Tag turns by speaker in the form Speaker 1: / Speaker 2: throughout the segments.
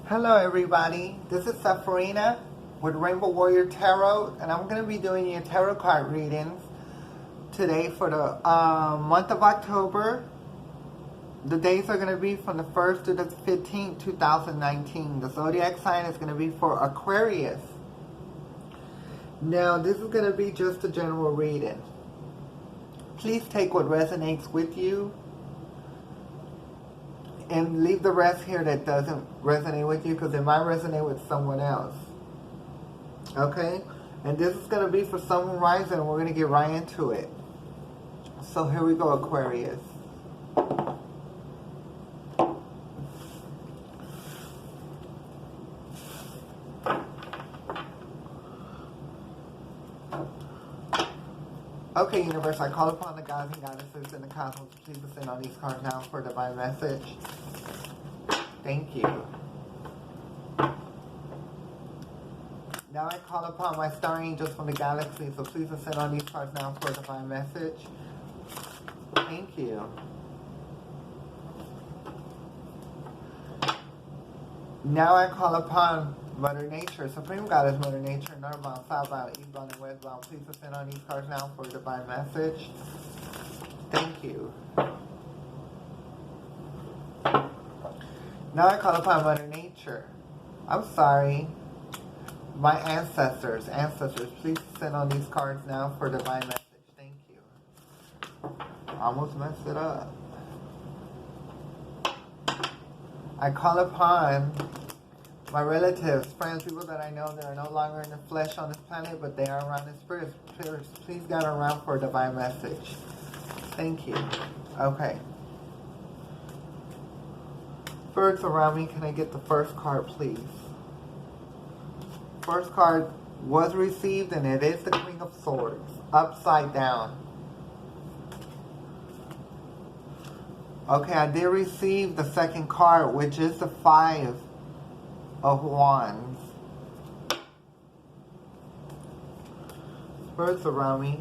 Speaker 1: Hello everybody, this is Safarina with Rainbow Warrior Tarot, and I'm going to be doing your tarot card readings today for the month of October. The days are going to be from the 1st to the 15th, 2019. The zodiac sign is going to be for Aquarius. Now this is going to be just a general reading. Please take what resonates with you and leave the rest here that doesn't resonate with you, because it might resonate with someone else. Okay? And this is going to be for Sun Rising, and we're going to get right into it. So here we go, Aquarius. Okay, Universe, I call upon the gods and goddesses in the cosmos to please send on these cards now for a divine message. Thank you. Now I call upon my star angels from the galaxy, so please send on these cards now for a divine message. Thank you. Now I call upon Mother Nature, Supreme Goddess Mother Nature, northbound, southbound, eastbound, and westbound. Please send on these cards now for a divine message. Thank you. Now I call upon Mother Nature. I'm sorry. My ancestors, please send on these cards now for divine message. Thank you. Almost messed it up. I call upon my relatives, friends, people that I know that are no longer in the flesh on this planet, but they are around in spirit. Please gather around for a divine message. Thank you. Okay. Spirits around me, can I get the first card, please? First card was received, and it is the Queen of Swords, upside down. Okay, I did receive the second card, which is the Five of Wands. Spirits around me,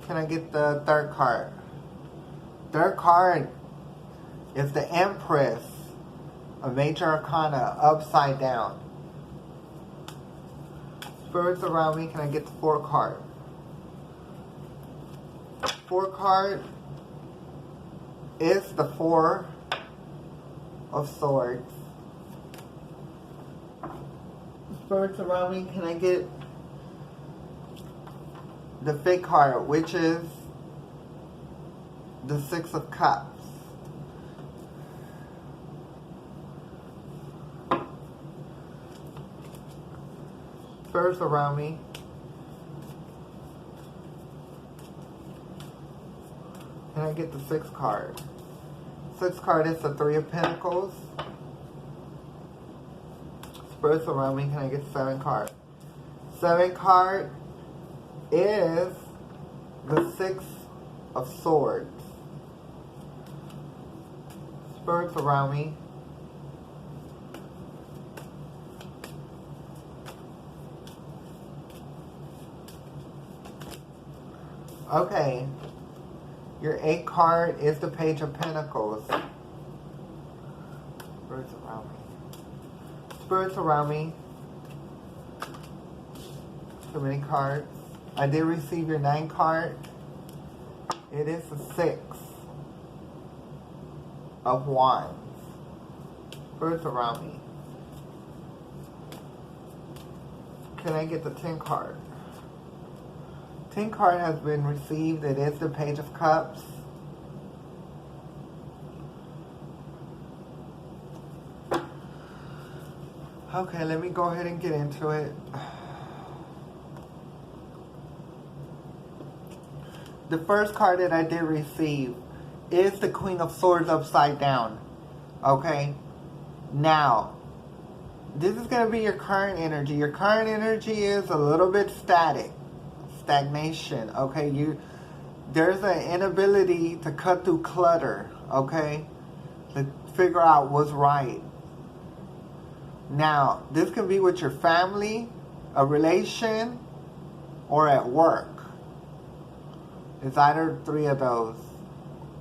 Speaker 1: can I get the third card? Third card is the Empress, a major arcana, upside down. Spirits around me, can I get the fourth card? Fourth card is the Four of Swords. Spirits around me, can I get the fifth card, which is the Six of Cups? Spirits around me, can I get the sixth card? Sixth card is the Three of Pentacles. Spirits around me, can I get seven card? Seven card is the Six of Swords. Spirits around me, okay. Your eighth card is the Page of Pentacles. Spirits around me. Spirits around me. Too many cards. I did receive your ninth card. It is the Six of Wands. Spirits around me. Can I get the 10 card? 10 card has been received. It is the Page of Cups. Okay, let me go ahead and get into it. The first card that I did receive is the Queen of Swords upside down. Okay? Now, this is going to be your current energy. Your current energy is a little bit static. Stagnation, okay? There's an inability to cut through clutter, okay? To figure out what's right. Now, this can be with your family, a relation, or at work. It's either three of those.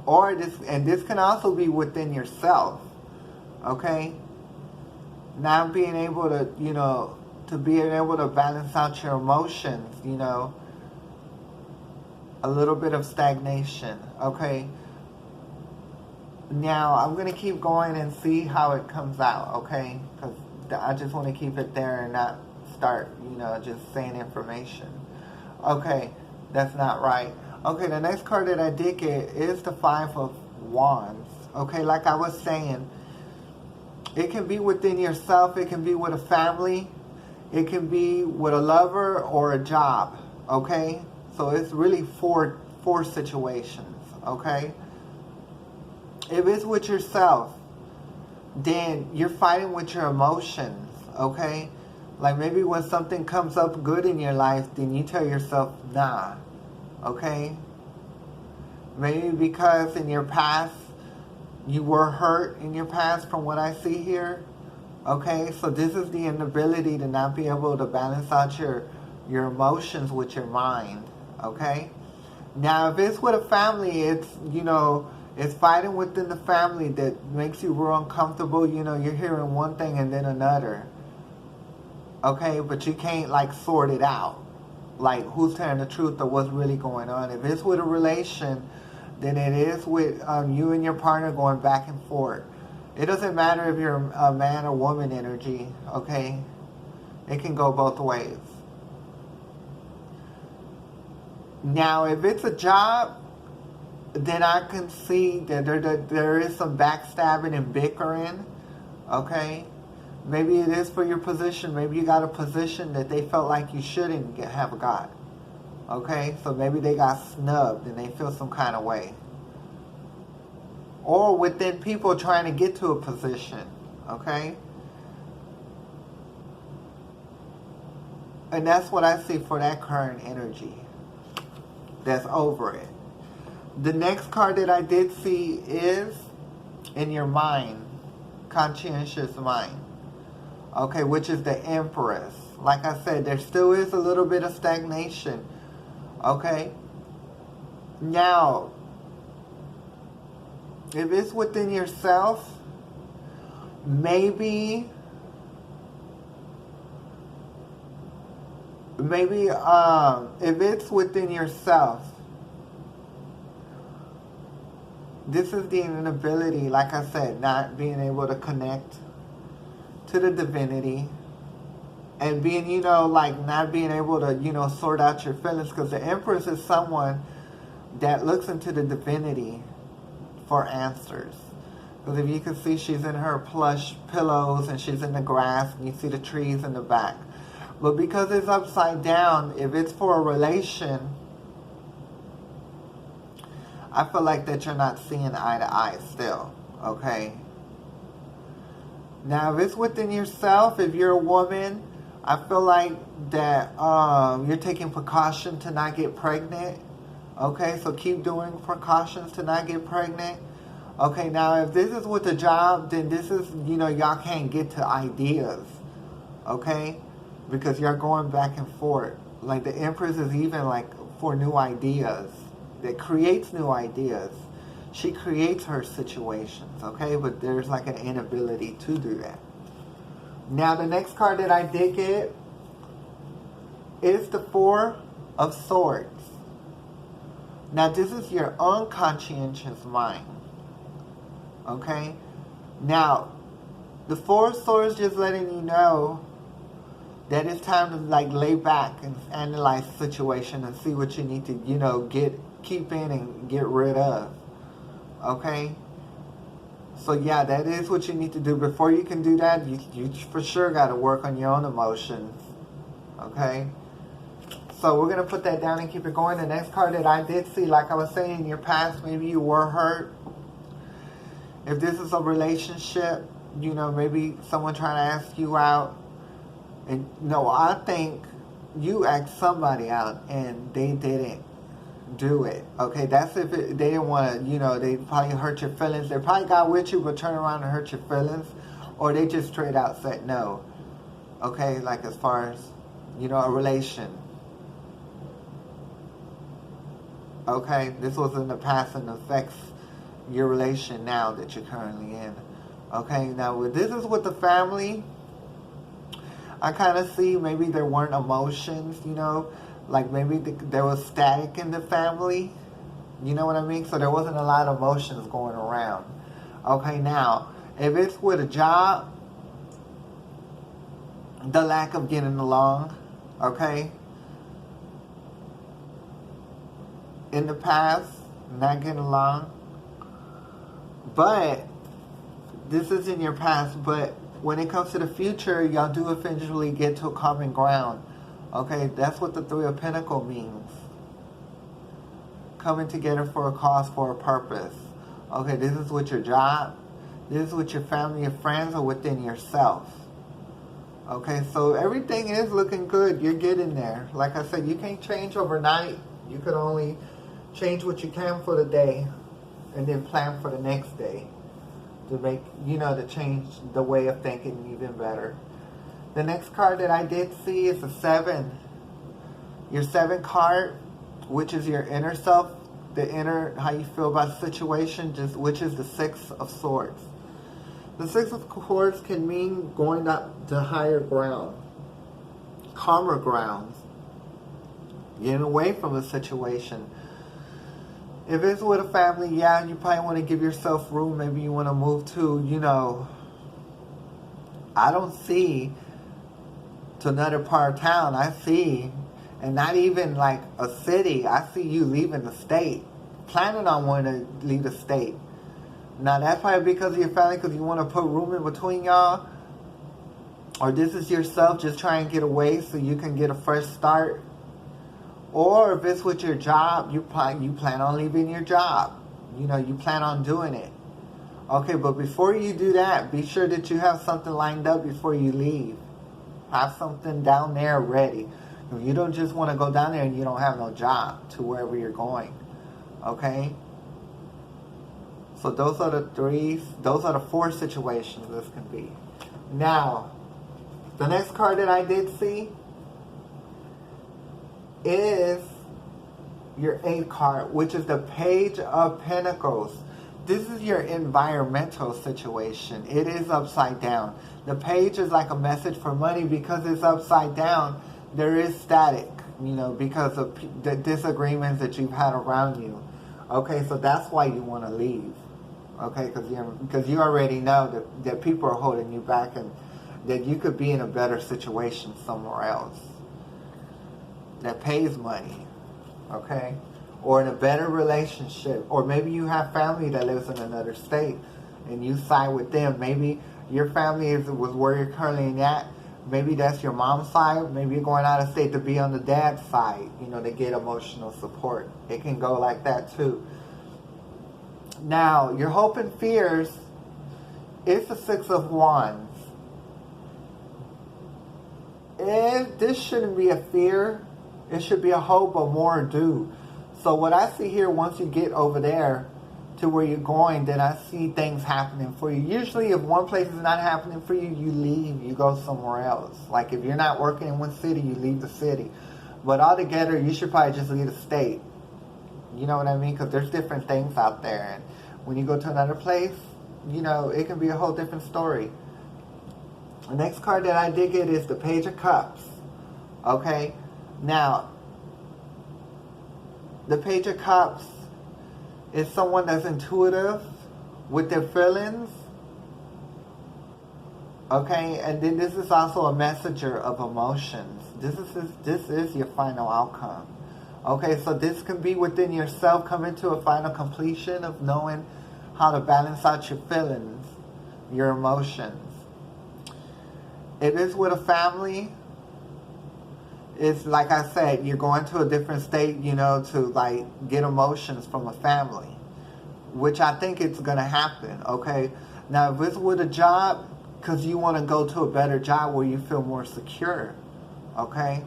Speaker 1: Or this, and this can also be within yourself. Okay? Not being able to, to being able to balance out your emotions, a little bit of stagnation. Okay? Now, I'm going to keep going and see how it comes out, okay? Because I just want to keep it there and not start, just saying information. Okay, that's not right. Okay, the next card that I did get is the Five of Wands. Okay, like I was saying, it can be within yourself, it can be with a family, it can be with a lover or a job, okay? So it's really four situations, okay? If it's with yourself, then you're fighting with your emotions, okay? Like maybe when something comes up good in your life, then you tell yourself, nah, okay? Maybe because in your past, you were hurt in your past from what I see here, okay? So this is the inability to not be able to balance out your emotions with your mind, okay? Now, if it's with a family, it's, it's fighting within the family that makes you real uncomfortable. You're hearing one thing and then another. Okay, but you can't, sort it out. Like, who's telling the truth or what's really going on. If it's with a relation, then it is with you and your partner going back and forth. It doesn't matter if you're a man or woman energy, okay? It can go both ways. Now, if it's a job, then I can see that there is some backstabbing and bickering, okay? Maybe it is for your position. Maybe you got a position that they felt like you shouldn't have got, okay? So maybe they got snubbed and they feel some kind of way. Or within people trying to get to a position, okay? And that's what I see for that current energy that's over it. The next card that I did see is in your mind, conscientious mind, okay, which is the Empress. Like I said, there still is a little bit of stagnation, okay? Now, if it's within yourself, maybe if it's within yourself, this is the inability, like I said, not being able to connect to the divinity and being, not being able to, sort out your feelings, because the Empress is someone that looks into the divinity for answers. Because if you can see, she's in her plush pillows and she's in the grass and you see the trees in the back. But because it's upside down, if it's for a relation, I feel like that you're not seeing eye to eye still, okay? Now, if it's within yourself, if you're a woman, I feel like that you're taking precaution to not get pregnant, okay? So keep doing precautions to not get pregnant. Okay, now if this is with a job, then this is, y'all can't get to ideas, okay? Because you're going back and forth. Like the Empress is even for new ideas. That creates new ideas. She creates her situations, okay? But there's an inability to do that. Now the next card that I did get is the Four of Swords. Now this is your unconscientious mind, okay? Now, the Four of Swords just letting you know that it's time to lay back and analyze the situation and see what you need to, keep in and get rid of. Okay? So yeah, that is what you need to do. Before you can do that, you for sure got to work on your own emotions. Okay? So we're going to put that down and keep it going. The next card that I did see, like I was saying, in your past, maybe you were hurt. If this is a relationship, maybe someone trying to ask you out. And no, I think you asked somebody out and they didn't do it. Okay, that's if they didn't want to, they probably hurt your feelings. They probably got with you but turned around and hurt your feelings. Or they just straight out said no. Okay, as far as, a relation. Okay, this was in the past and affects your relation now that you're currently in. Okay, now this is with the family. I kind of see maybe there weren't emotions, you know, like maybe there was static in the family. You know what I mean? So there wasn't a lot of emotions going around. Okay, now, if it's with a job, the lack of getting along, okay? In the past, not getting along. But, this is in your past, but when it comes to the future, y'all do eventually get to a common ground. Okay, that's what the Three of Pentacles means. Coming together for a cause, for a purpose. Okay, this is with your job. This is with your family and friends, or within yourself. Okay, so everything is looking good. You're getting there. Like I said, you can't change overnight. You can only change what you can for the day, and then plan for the next day to make, you know, to change the way of thinking even better. The next card that I did see is a 7. Your 7 card, which is your inner self, the inner, how you feel about the situation, just which is the 6 of Swords. The 6 of Swords can mean going up to higher ground, calmer grounds, getting away from a situation. If it's with a family, yeah, you probably want to give yourself room. Maybe you want to move to, you know, I don't see to another part of town. I see, and not even like a city, I see you leaving the state, planning on wanting to leave the state. Now that's probably because of your family, because you want to put room in between y'all, or this is yourself just trying to get away so you can get a fresh start. Or if it's with your job, you plan on leaving your job. You know, you plan on doing it. Okay, but before you do that, be sure that you have something lined up before you leave. Have something down there ready. You don't just want to go down there and you don't have no job to wherever you're going. Okay? So those are the 4 situations this can be. Now, the next card that I did see is your 8 card, which is the Page of Pentacles. This is your environmental situation. It is upside down. The page is like a message for money. Because it's upside down, there is static, you know, because of the disagreements that you've had around you. Okay, so that's why you want to leave. Okay, because you already know that people are holding you back, and that you could be in a better situation somewhere else that pays money, okay? Or in a better relationship. Or maybe you have family that lives in another state and you side with them. Maybe your family was where you're currently at. Maybe that's your mom's side. Maybe you're going out of state to be on the dad's side, you know, to get emotional support. It can go like that too. Now, your hope and fears is the 6 of Wands. This shouldn't be a fear. It should be a hope of more due. So what I see here, once you get over there to where you're going, then I see things happening for you. Usually if one place is not happening for you, you leave, you go somewhere else. Like if you're not working in one city, you leave the city. But altogether, you should probably just leave the state. You know what I mean? Because there's different things out there. And when you go to another place, you know, it can be a whole different story. The next card that I did get is the Page of Cups. Okay? Now, the Page of Cups is someone that's intuitive with their feelings. Okay? And then this is also a messenger of emotions. This is your final outcome. Okay, so this can be within yourself, coming to a final completion of knowing how to balance out your feelings, your emotions. If it's with a family, it's like I said, you're going to a different state, you know, to like get emotions from a family, which I think it's going to happen, okay? Now, if it's with a job, because you want to go to a better job where you feel more secure, okay?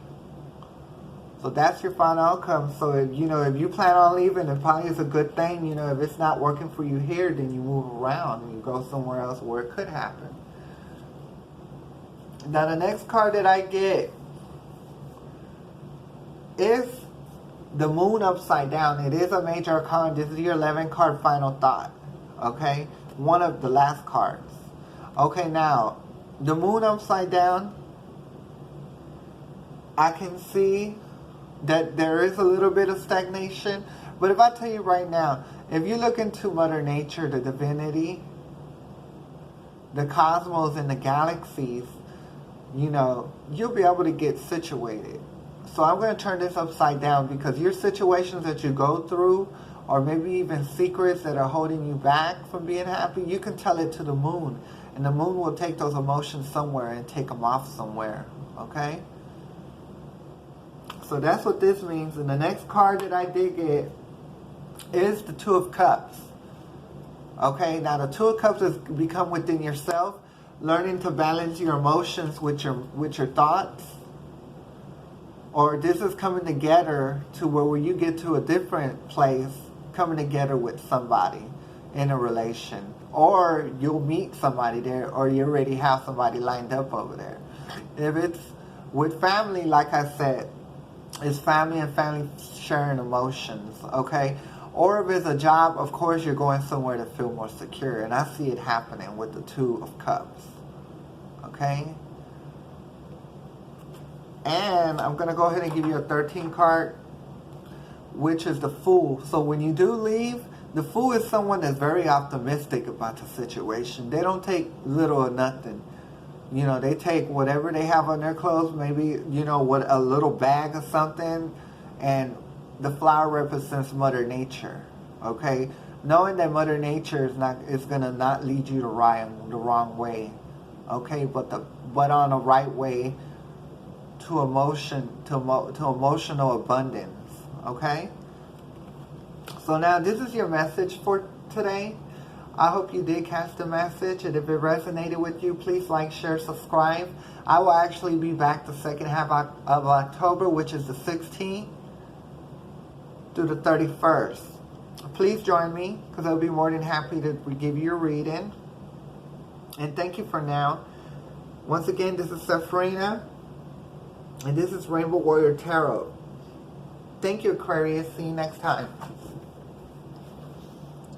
Speaker 1: So that's your final outcome. So if you plan on leaving, it probably is a good thing. You know, if it's not working for you here, then you move around and you go somewhere else where it could happen. Now the next card that I get is the Moon upside down. It is a major arcana. This is your 11 card final thought. Okay? One of the last cards. Okay, now, the moon upside down, I can see that there is a little bit of stagnation. But if I tell you right now, if you look into Mother Nature, the divinity, the cosmos and the galaxies, you know, you'll be able to get situated. So I'm going to turn this upside down, because your situations that you go through, or maybe even secrets that are holding you back from being happy, you can tell it to the moon. And the moon will take those emotions somewhere and take them off somewhere. Okay? So that's what this means. And the next card that I did get is the Two of Cups. Okay? Now the Two of Cups is become within yourself. Learning to balance your emotions with your thoughts. Or this is coming together to where you get to a different place, coming together with somebody in a relation. Or you'll meet somebody there, or you already have somebody lined up over there. If it's with family, like I said, it's family and family sharing emotions, okay? Or if it's a job, of course you're going somewhere to feel more secure. And I see it happening with the Two of Cups, okay? And I'm going to go ahead and give you a 13 card, which is the Fool. So when you do leave, the Fool is someone that's very optimistic about the situation. They don't take little or nothing. You know, they take whatever they have on their clothes, maybe, you know, what, a little bag or something. And the flower represents Mother Nature, okay? Knowing that Mother Nature is going to not lead you the wrong way, okay? But on the right way to emotional abundance, okay? So now this is your message for today. I hope you did catch the message, and if it resonated with you, please like, share, subscribe. I will actually be back the second half of October, which is the 16th through the 31st. Please join me, because I'll be more than happy to give you a reading. And thank you for now. Once again, this is Sephrina, and this is Rainbow Warrior Tarot. Thank you, Aquarius. See you next time.